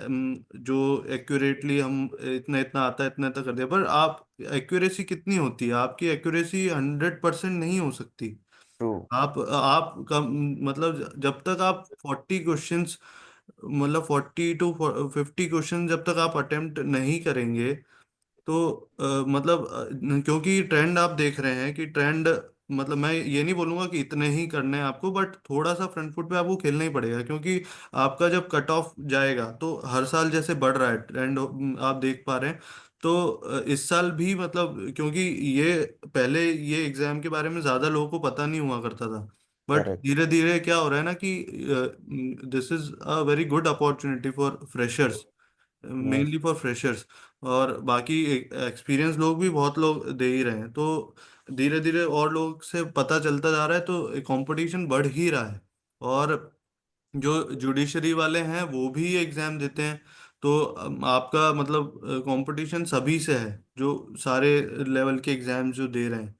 B: जो एक्यूरेटली हम इतना इतना आता है इतना इतना कर दिया, पर आप एक्यूरेसी कितनी होती है? आपकी एक्यूरेसी 100% नहीं हो सकती।
A: ट्रू।
B: आप का मतलब जब तक आप 40 क्वेश्चंस, मतलब 40 to 50 क्वेश्चन जब तक आप अटेम्प्ट नहीं करेंगे, तो मतलब क्योंकि ट्रेंड आप देख रहे हैं कि ट्रेंड, मतलब मैं ये नहीं बोलूंगा कि इतने ही करने हैं आपको, बट थोड़ा सा फ्रंट फुट पे आपको खेलना ही पड़ेगा। क्योंकि आपका जब कट ऑफ जाएगा तो हर साल जैसे बढ़ रहा है ट्रेंड, आप देख पा रहे हैं। तो इस साल भी मतलब, क्योंकि ये पहले ये एग्जाम के बारे में ज्यादा लोगों को पता नहीं हुआ करता था, बट
A: करेक्ट।
B: धीरे धीरे क्या हो रहा है ना कि this is a very good opportunity for freshers,
A: yes.
B: Mainly for freshers. और बाकी एक्सपीरियंस लोग भी बहुत लोग दे ही रहे हैं, तो धीरे धीरे और लोग से पता चलता जा रहा है, तो कंपटीशन बढ़ ही रहा है। और जो जुडिशरी वाले हैं वो भी एग्जाम देते हैं, तो आपका मतलब कंपटीशन सभी से है, जो सारे लेवल के एग्जाम जो दे रहे हैं।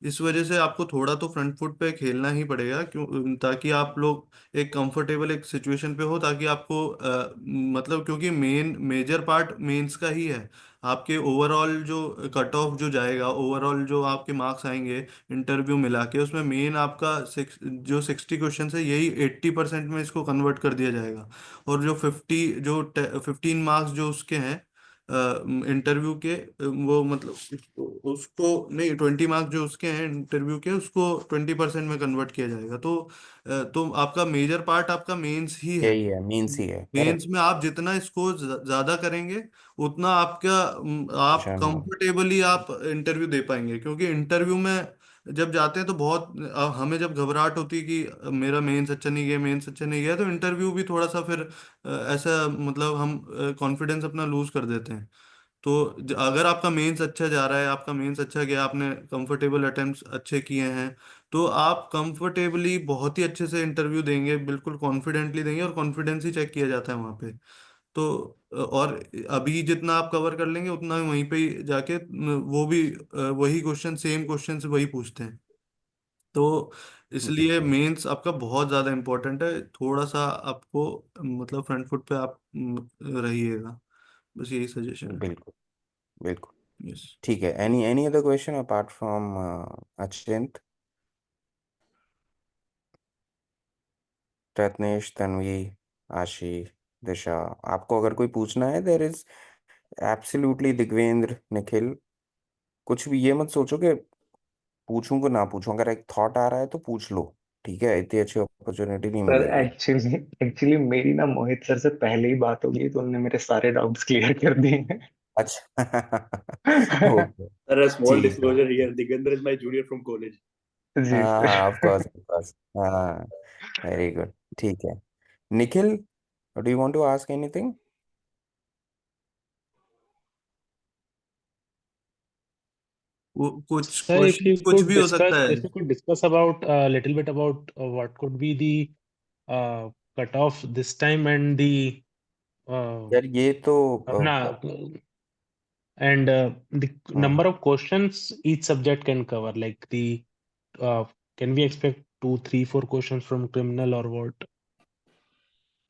B: इस वजह से आपको थोड़ा तो फ्रंट फुट पे खेलना ही पड़ेगा, क्यों, ताकि आप लोग एक कंफर्टेबल एक सिचुएशन पे हो, ताकि आपको मतलब, क्योंकि मेजर पार्ट मेंस का ही है। आपके ओवरऑल जो कट ऑफ जो जाएगा, ओवरऑल जो आपके मार्क्स आएंगे इंटरव्यू मिला के, उसमें मेन आपका जो 60 क्वेश्चन है, यही 80% में इसको कन्वर्ट कर दिया जाएगा। और जो 15 मार्क्स जो उसके हैं इंटरव्यू के, वो मतलब उसको नहीं, 20 मार्क्स जो उसके हैं इंटरव्यू के, उसको 20% में कन्वर्ट किया जाएगा। तो आपका मेजर पार्ट आपका मेंस ही है।
A: यही है, मीन्स ही है,
B: मेंस
A: करेक्ट।
B: में आप जितना इसको ज्यादा करेंगे, उतना आपका आप
A: शान हो।
B: कंफर्टेबली आप इंटरव्यू दे पाएंगे। क्योंकि इंटरव्यू में जब जाते हैं तो बहुत हमें जब घबराहट होती है कि मेरा मेंस अच्छा नहीं गया, मेंस अच्छा नहीं गया, तो इंटरव्यू भी थोड़ा सा फिर ऐसा मतलब हम कॉन्फिडेंस अपना लूज कर देते हैं। तो अगर आपका मेंस अच्छा जा रहा है, आपका मेंस अच्छा गया, आपने कंफर्टेबल अटेम्प्ट्स अच्छे किए हैं, तो आप कंफर्टेबली बहुत ही अच्छे से इंटरव्यू देंगे, बिल्कुल कॉन्फिडेंटली देंगे, और कॉन्फिडेंस ही चेक किया जाता है वहाँ पे। तो और अभी जितना आप कवर कर लेंगे उतना ही वहीं पे ही जाके वो भी वही क्वेश्चन, सेम क्वेश्चन से वही पूछते हैं। तो इसलिए
A: बिल्कुल।
B: मेंस आपका बहुत ज़्यादा इम्पोर्टेंट है। थोड़ा सा आपको मतलब फ्रंट फुट पे आप रहिएगा, बस यही सजेशन है।
A: बिल्कुल। बिल्कुल।
B: यस।
A: ठीक है, any any other question apart from Achint, Ratnesh, Tanvi, Aashi, Disha? आपको अगर कोई पूछना है, there is absolutely, Digvendra, Nikhil, कुछ भी ये मत सोचो कि पूछूं कि ना पूछूं, अगर एक थॉट आ रहा है तो पूछ लो। ठीक है, इतनी अच्छी अपॉर्चुनिटी नहीं
E: सर
A: मिलेगी।
E: एक्चुअली एक्चुअली मेरी ना मोहित सर से पहले ही बात हो गई, तो उन्होंने मेरे सारे डाउट्स क्लियर कर दिए
A: अच्छा।
E: हैं।
A: ओके।
C: Sir, a small
A: ठीक है।
C: disclosure here. Digendra is my junior from college.
E: जी
A: हाँ
E: सर।
A: हाँ, ऑफ कोर्स, ऑफ कोर्स। हाँ। Very good. ठीक है। Nikhil, do you want to ask anything?
B: वो कुछ
F: Sir, if
B: क्वेश्चन
F: you
B: कुछ
F: could
B: भी हो सकता
F: discuss,
B: है।
F: if you could discuss about a little bit about what could be the cutoff this time and the uh,
A: यार ये तो
F: अपना and the number of questions each subject can cover, like the can we expect 2 3 4 questions from criminal or what?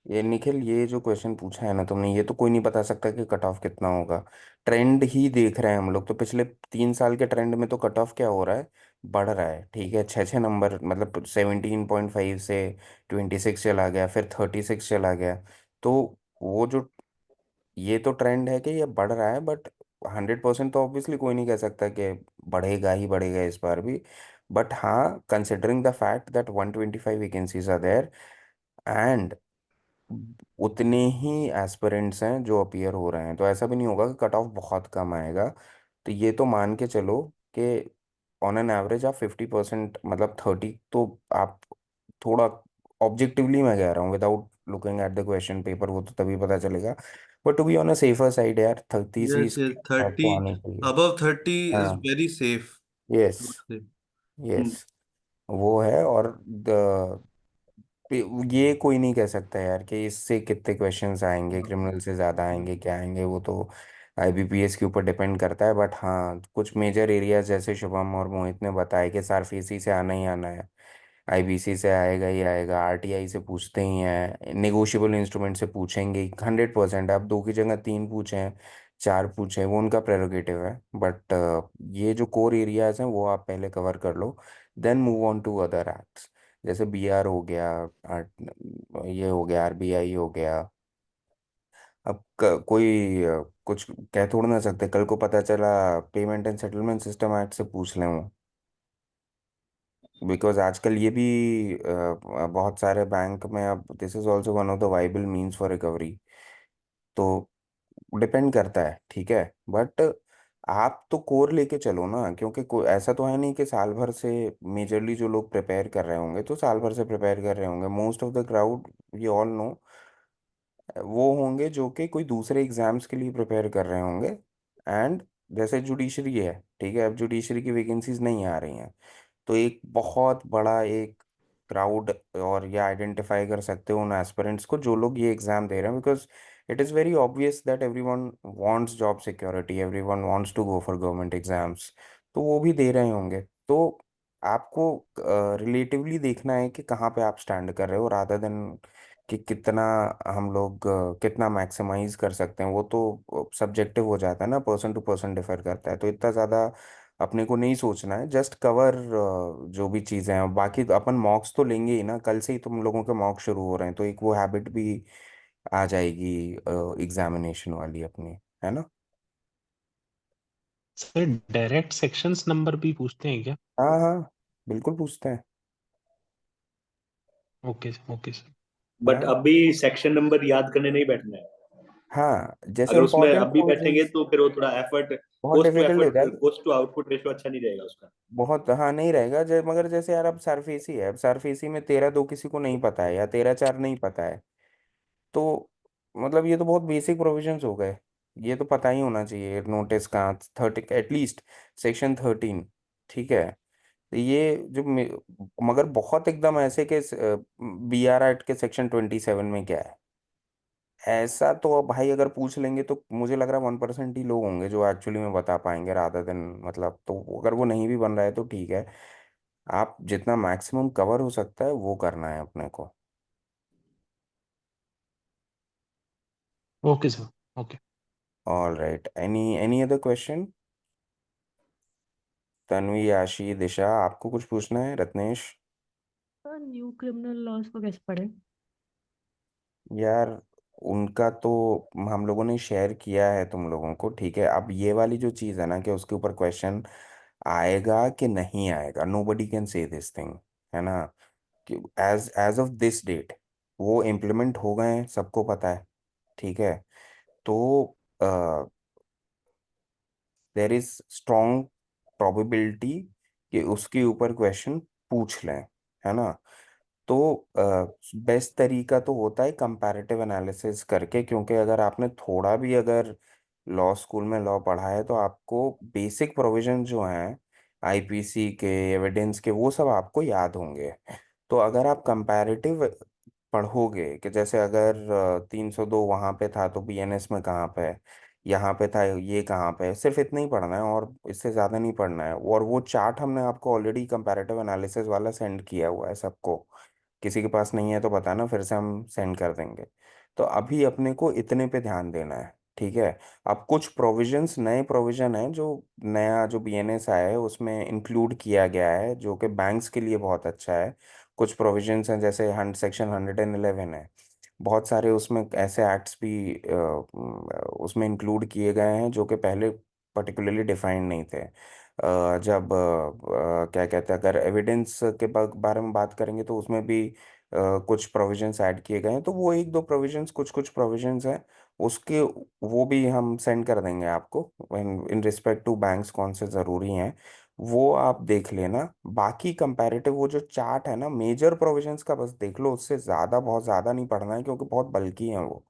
A: ये निखिल, ये जो question पूछा है ना तुमने, ये तो कोई नहीं बता सकता कि कट ऑफ कितना होगा। ट्रेंड ही देख रहे हैं हम लोग, तो पिछले 3 साल के ट्रेंड में तो कट ऑफ क्या हो रहा है, बढ़ रहा है। ठीक है, 6 6 नंबर, मतलब 17.5 से 26 चला गया, फिर 36 चला गया। तो वो जो, ये तो ट्रेंड है कि ये बढ़ रहा है, बट 100% तो ऑब्वियसली कोई नहीं कह सकता कि बढ़ेगा ही बढ़ेगा इस बार भी। बट हाँ, considering the fact that 125 vacancies are there, and उतने ही एस्पिरेंट्स हैं जो अपीयर हो रहे हैं, तो ऐसा भी नहीं होगा कि कट ऑफ बहुत कम आएगा। तो ये तो मान के चलो कि ऑन एन एवरेज आप 50%, मतलब 30 तो आप, थोड़ा ऑब्जेक्टिवली मैं कह रहा हूँ without looking at the question paper, वो तो तभी पता चलेगा। But to be on a safer side यार, 30
B: यस,
A: इसके
B: यस,
A: आसपास
B: 30,
A: तो आने चाहिए।
B: अबव 30 इज
A: हाँ।
B: Very safe.
A: यस। यस। वो है। और ये कोई नहीं कह सकता यार कि इससे कितने क्वेश्चंस आएंगे, क्रिमिनल से ज़्यादा आएंगे क्या आएंगे, वो तो आईबीपीएस के ऊपर डिपेंड करता है। बट हाँ, कुछ मेजर एरियाज जैसे शुभम और मोहित ने बताया कि सारफेसी से आना ही आना है, आईबीसी से आएगा ही आएगा, आरटीआई से पूछते ही हैं, नेगोशिएबल इंस्ट्रूमेंट से पूछेंगे 100%। आप दो की जगह तीन पूछें, चार पूछें, वो उनका प्रेरोगेटिव है। बट ये जो कोर एरियाज हैं वो आप पहले कवर कर लो, then move on to other acts, जैसे बीआर हो गया, ये हो गया, आरबीआई हो गया। अब कोई कुछ कह थोड़ा ना सकते, कल को पता चला payment and settlement system act से पूछ लें वो, बिकॉज आजकल ये भी बहुत सारे बैंक में अब this is also one of the viable means for recovery. तो डिपेंड करता है, ठीक है। बट आप तो कोर लेके चलो ना, क्योंकि कोई ऐसा तो है नहीं कि साल भर से, मेजरली जो लोग प्रिपेयर कर रहे होंगे तो साल भर से प्रिपेयर कर रहे होंगे, most of the crowd, we all know, वो होंगे जो कि कोई दूसरे एग्जाम्स के लिए प्रिपेयर कर रहे होंगे। एंड जैसे जुडिशरी है, ठीक है, अब जुडिशरी की वैकेंसीज नहीं आ रही हैं, तो एक बहुत बड़ा एक क्राउड, और ये आइडेंटिफाई कर सकते हो उन एस्पिरेंट्स को जो लोग ये एग्जाम दे रहे हैं, because it is very obvious that everyone wants job security, everyone wants to go for government exams, तो वो भी दे रहे होंगे। तो आपको रिलेटिवली देखना है कि कहाँ पे आप स्टैंड कर रहे हो, रादर देन कि कितना हम लोग कितना मैक्सिमाइज कर सकते हैं, वो तो सब्जेक्टिव हो जाता है ना, पर्सन टू पर्सन डिफर करता है। तो इतना ज़्यादा अपने को नहीं सोचना है, जस्ट कवर जो भी चीज़ें हैं। बाकी तो अपन मॉक्स तो लेंगे ही ना, कल से ही तुम लोगों के मॉक शुरू हो रहे हैं, तो एक वो हैबिट भी आ जाएगी एग्जामिनेशन वाली अपनी, है ना।
F: सर डायरेक्ट सेक्शंस नंबर भी पूछते हैं क्या?
A: हाँ हाँ, बिल्कुल पूछते हैं।
F: Okay okay sir.
C: बट
A: हाँ
C: अभी सेक्शन नंबर याद करने नहीं बैठना है।
A: हाँ, जैसे
C: अगर उसमें
A: इंपॉर्टेंट
C: अभी
A: वो
C: बैठेंगे
A: चीज़
C: तो फिर वो थोड़ा एफर्ट,
A: बहुत डिफिकल्ट हो जाएगा।
C: कोस्ट टू आउटपुट रेशियो अच्छा नहीं रहेगा उसका।
A: बहुत, हाँ, नहीं रहेगा। मगर जैसे यार अब सरफेसी है, अब सरफेसी में 13 2 किसी को नहीं पता है, या 13 4 नहीं पता है, तो मतलब ये तो बहुत बेसिक प्रोविजंस हो गए, ये तो पता ही होना चाहिए। नोटिस का 30 एटलीस्ट, सेक्शन 13, ठीक है। तो ये जो मगर बहुत एकदम ऐसे के, बीआर एक्ट के सेक्शन 27 में क्या है, ऐसा तो अब भाई अगर पूछ लेंगे तो मुझे लग रहा है 1% ही लोग होंगे जो एक्चुअली में बता पाएंगे, रादर देन, मतलब, तो अगर वो नहीं भी बन रहा है तो ठीक है। आप जितना मैक्सिमम कवर हो सकता है वो करना है अपने को।
F: Okay sir. Okay.
A: All right, any other question? Tanvi, Aashi, Disha, आपको कुछ पूछना है? रत्नेश?
G: न्यू क्रिमिनल लॉज को कैसे पढ़े?
A: यार, उनका तो हम लोगों ने शेयर किया है तुम लोगों को, ठीक है। अब ये वाली जो चीज़ है ना कि उसके ऊपर क्वेश्चन आएगा कि नहीं आएगा, nobody can say this thing, है ना। कि एज ऑफ दिस डेट वो इम्प्लीमेंट हो गए हैं, सबको पता है, ठीक है। तो देर इज स्ट्रॉन्ग प्रोबेबिलिटी कि उसके ऊपर क्वेश्चन पूछ लें, है ना। तो बेस्ट तरीका तो होता है कंपैरेटिव एनालिसिस करके, क्योंकि अगर आपने थोड़ा भी अगर लॉ स्कूल में लॉ पढ़ा है तो आपको बेसिक प्रोविजन जो हैं आईपीसी के, एविडेंस के, वो सब आपको याद होंगे। तो अगर आप कंपैरेटिव पढ़ोगे कि जैसे अगर 302 वहाँ पे था तो बीएनएस में कहाँ पे है, यहाँ पे था ये कहाँ पे है, सिर्फ इतना ही पढ़ना है और इससे ज़्यादा नहीं पढ़ना है। और वो चार्ट हमने आपको ऑलरेडी कंपैरेटिव एनालिसिस वाला सेंड किया हुआ है सबको। किसी के पास नहीं है तो बताना, फिर से हम सेंड कर देंगे। तो अभी अपने को इतने पे ध्यान देना है, ठीक है। अब कुछ प्रोविजंस, नए प्रोविजन है जो नया जो बीएनएस आया है उसमें इंक्लूड किया गया है, जो कि बैंक्स के लिए बहुत अच्छा है। कुछ प्रोविजंस हैं जैसे सेक्शन 111 है, बहुत सारे उसमें ऐसे एक्ट्स भी उसमें इंक्लूड किए गए हैं जो कि पहले पर्टिकुलरली डिफाइंड नहीं थे। जब क्या कहते हैं, अगर एविडेंस के बारे में बात करेंगे तो उसमें भी कुछ प्रोविजंस ऐड किए गए हैं। तो वो एक दो प्रोविजंस, कुछ कुछ प्रोविजंस हैं उसके, वो भी हम सेंड कर देंगे आपको इन रिस्पेक्ट टू बैंक्स कौन से ज़रूरी हैं, वो आप देख लेना। बाकी कंपैरेटिव वो जो चार्ट है ना, मेजर प्रोविजंस का बस देख लो, उससे ज़्यादा बहुत ज़्यादा नहीं पढ़ना है क्योंकि बहुत बल्की हैं वो,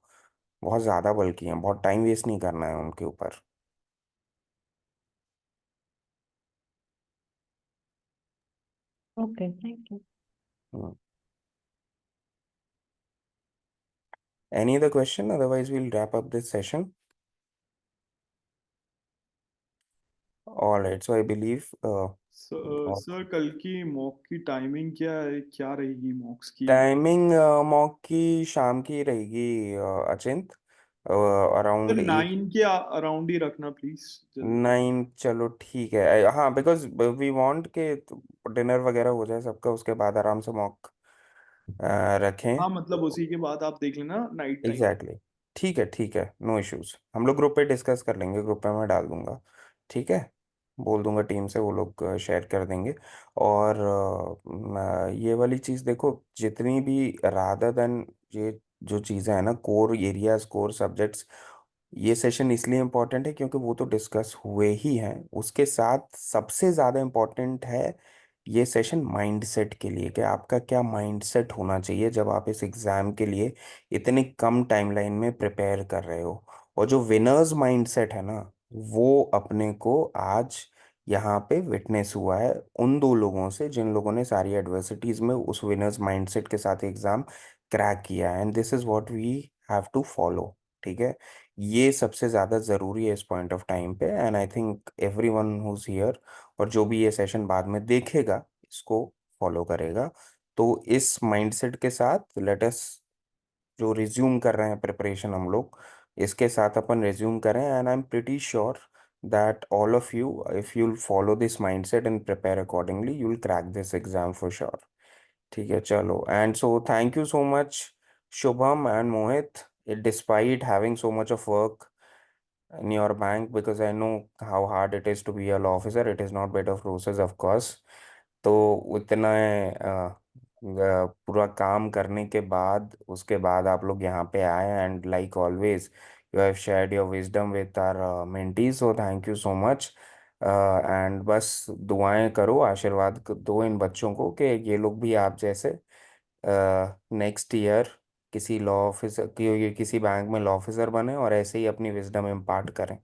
A: बहुत ज़्यादा बल्की हैं, बहुत टाइम वेस्ट नहीं करना है उनके ऊपर।
G: Okay, thank you.
A: Any other question? Otherwise, we'll wrap up this session. All right. So I believe all-
D: sir कल की मॉक की टाइमिंग क्या है, क्या रहेगी मॉक्स की?
A: टाइमिंग मॉक की शाम की रहेगी अचिंत,
D: सर
A: अराउंड
D: 9 के अराउंड ही रखना प्लीज, जल्दी।
A: 9। चलो ठीक है। हाँ, बिकॉज वी वांट के डिनर वगैरह हो जाए सबका, उसके बाद आराम से मॉक रखें।
D: हाँ मतलब उसी के बाद आप देख लेना नाइट टाइम।
A: Exactly exactly. ठीक है, ठीक है, नो इश्यूज। हम लोग ग्रुप पे डिस्कस कर लेंगे, ग्रुप पे मैं डाल दूंगा, ठीक है। बोल दूंगा टीम से, वो लोग शेयर कर देंगे। और ये वाली चीज़ देखो, जितनी भी रादर देन ये जो चीज़ें हैं ना, कोर एरियाज, कोर सब्जेक्ट्स, ये सेशन इसलिए इम्पोर्टेंट है क्योंकि वो तो डिस्कस हुए ही हैं। उसके साथ सबसे ज़्यादा इम्पोर्टेंट है ये सेशन माइंडसेट के लिए, कि आपका क्या माइंडसेट होना चाहिए जब आप इस एग्ज़ाम के लिए इतने कम टाइमलाइन में प्रिपेयर कर रहे हो। और जो विनर्स माइंडसेट है ना, वो अपने को आज यहाँ पे विटनेस हुआ है उन दो लोगों से जिन लोगों ने सारी एडवर्सिटीज में उस विनर्स माइंडसेट के साथ एग्जाम क्रैक किया है। And this is what we have to follow, ठीक है। ये सबसे ज़्यादा ज़रूरी है इस पॉइंट ऑफ टाइम पे। And I think everyone who's here और जो भी ये सेशन बाद में देखेगा इसको फॉलो करेगा। तो इस माइंडसेट के साथ लेट अस जो रिज्यूम कर रहे हैं प्रिपरेशन हम लोग, इसके साथ अपन रिज्यूम करें। And I am pretty sure that all of you, if you follow this mindset and prepare accordingly, you will crack this exam for sure. ठीक है, चलो। And so thank you so much Shubham and Mohit, despite having so much of work in your bank, because I know how hard it is to be a law officer. It is not bed of roses, of course. तो उतना पूरा काम करने के बाद, उसके बाद आप लोग यहाँ पे आए, and like always you have shared your wisdom with our mentees, so thank you so much. And बस दुआएं करो, आशीर्वाद दो इन बच्चों को कि ये लोग भी आप जैसे नेक्स्ट ईयर किसी लॉ ऑफिसर किसी बैंक में लॉ ऑफिसर बने और ऐसे ही अपनी विजडम इम्पार्ट करें।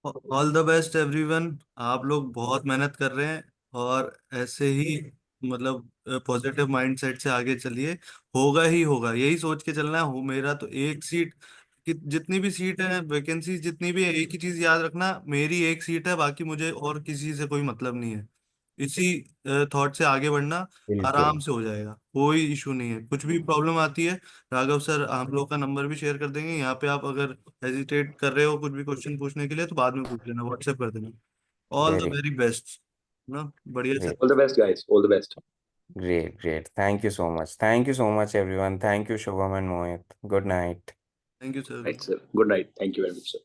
B: All the best everyone. आप लोग बहुत मेहनत कर रहे हैं और ऐसे ही मतलब पॉजिटिव माइंडसेट से आगे चलिए। होगा ही होगा, यही सोच के चलना है। हो मेरा तो एक सीट कि जितनी भी सीट है, वैकेंसी जितनी भी है, एक ही चीज याद रखना, मेरी एक सीट है, बाकी मुझे और किसी से कोई मतलब नहीं है। इसी थॉट से आगे बढ़ना,
A: बिल्कुल।
B: आराम से हो जाएगा, कोई इशू नहीं है। कुछ भी प्रॉब्लम आती है, राघव सर आप लोग का नंबर भी शेयर कर देंगे यहाँ पे। आप अगर हेजिटेट कर रहे हो कुछ भी क्वेश्चन पूछने के लिए तो बाद में पूछ लेना, व्हाट्सएप कर देना। All the
A: very
B: very best ना, बढ़िया से।
A: Great,
C: All the best, guys. All the best.
A: Great, great. Thank you so much, thank you so much everyone. Thank you Shubham and Mohit. Good night.
B: Thank you sir.
C: Right, sir. Good night. Thank you very much, sir.